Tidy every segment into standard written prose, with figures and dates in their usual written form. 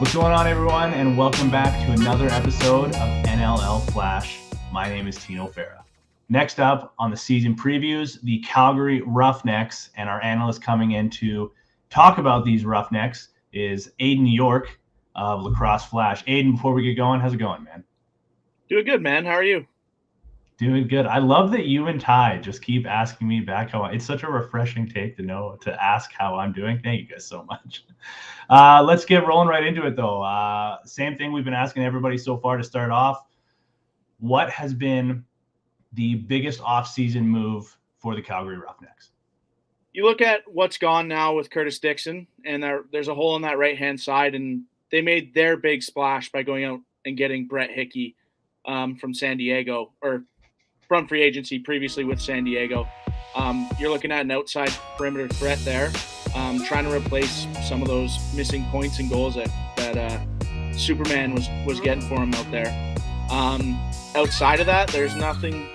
What's going on, everyone, and welcome back to another episode of NLL Flash. My name is Tino Fera. Next up on the season previews, the Calgary Roughnecks, and our analyst coming in to talk about these Roughnecks is Aiden Yorke of Lacrosse Flash. Aiden, before we get going, how's it going, man? Doing good, man. How are you? Doing good. I love that you and Ty just keep asking me back it's such a refreshing take to ask how I'm doing. Thank you guys so much. Let's get rolling right into it, though. Same thing we've been asking everybody so far to start off. What has been the biggest offseason move for the Calgary Roughnecks? You look at what's gone now with Curtis Dixon, and there's a hole on that right-hand side, and they made their big splash by going out and getting Brett Hickey from San Diego, or from free agency previously with San Diego. You're looking at an outside perimeter threat there, trying to replace some of those missing points and goals that Superman was getting for him out there. Outside of that, there's nothing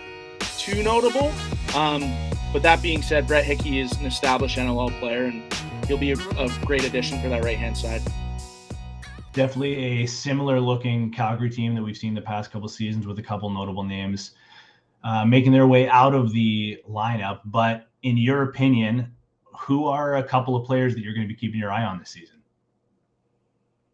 too notable. But that being said, Brett Hickey is an established NLL player, and he'll be a great addition for that right-hand side. Definitely a similar-looking Calgary team that we've seen the past couple seasons with a couple notable names making their way out of the lineup. But in your opinion, who are a couple of players that you're going to be keeping your eye on this season?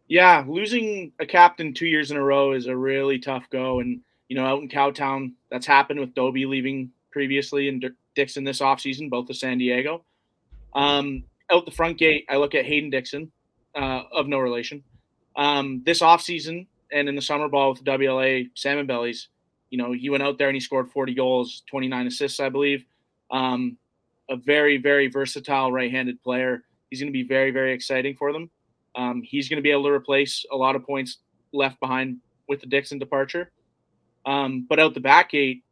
Yeah, losing a captain 2 years in a row is a really tough go. And, out in Cowtown, that's happened with Dobie leaving previously and Dixon this offseason, both to San Diego. Out the front gate, I look at Hayden Dixon, of no relation. This offseason and in the summer ball with the WLA Salmon Bellies, he went out there and he scored 40 goals, 29 assists, I believe. A very, very versatile right-handed player. He's going to be very, very exciting for them. He's going to be able to replace a lot of points left behind with the Dixon departure. But out the back gate,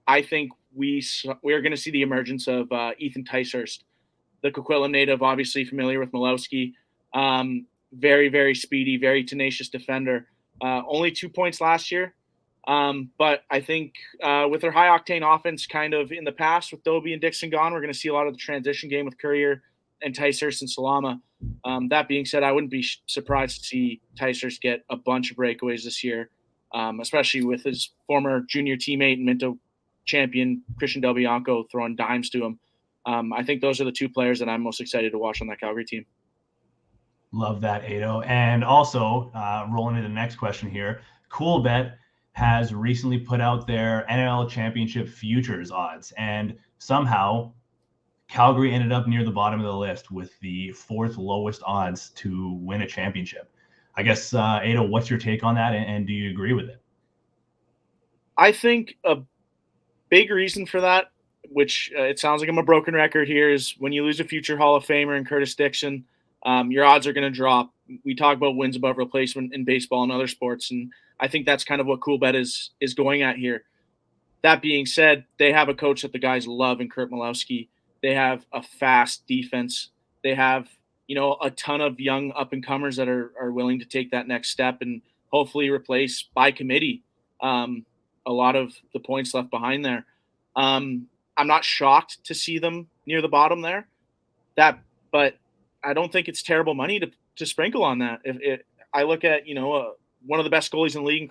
I think we are going to see the emergence of Ethan Ticehurst, the Coquitlam native, obviously familiar with Milowski. Very, very speedy, very tenacious defender. Only 2 points last year. But I think with their high-octane offense kind of in the past with Dobie and Dixon gone, we're going to see a lot of the transition game with Courier and Ticehurst and Salama. That being said, I wouldn't be surprised to see Ticehurst get a bunch of breakaways this year, especially with his former junior teammate and Minto champion Christian Del Bianco throwing dimes to him. I think those are the two players that I'm most excited to watch on that Calgary team. Love that, Ado. And also, rolling into the next question here, Coolbet has recently put out their NLL Championship futures odds, and somehow Calgary ended up near the bottom of the list with the fourth lowest odds to win a championship. I guess, Ado, what's your take on that, and do you agree with it? I think a big reason for that, which it sounds like I'm a broken record here, is when you lose a future Hall of Famer in Curtis Dixon, your odds are going to drop. We talk about wins above replacement in baseball and other sports, and I think that's kind of what Coolbet is going at here. That being said, they have a coach that the guys love in Kurt Milowski. They have a fast defense. They have, a ton of young up-and-comers that are willing to take that next step and hopefully replace by committee a lot of the points left behind there. I'm not shocked to see them near the bottom there. But I don't think it's terrible money to sprinkle on that. I look at, one of the best goalies in the league,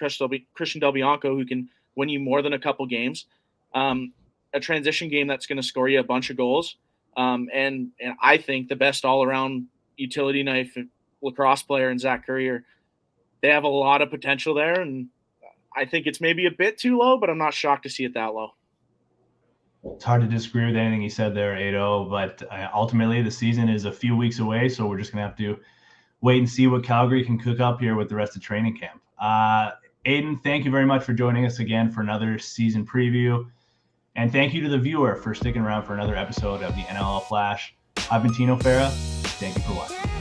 Christian Del Bianco, who can win you more than a couple games, a transition game that's going to score you a bunch of goals, and I think the best all-around utility knife lacrosse player in Zach Courier. They have a lot of potential there, and I think it's maybe a bit too low, but I'm not shocked to see it that low. It's hard to disagree with anything you said there, Ado, but ultimately the season is a few weeks away, so we're just going to have to wait and see what Calgary can cook up here with the rest of training camp. Aiden, thank you very much for joining us again for another season preview. And thank you to the viewer for sticking around for another episode of the NLL Flash. I've been Tino Fera. Thank you for watching.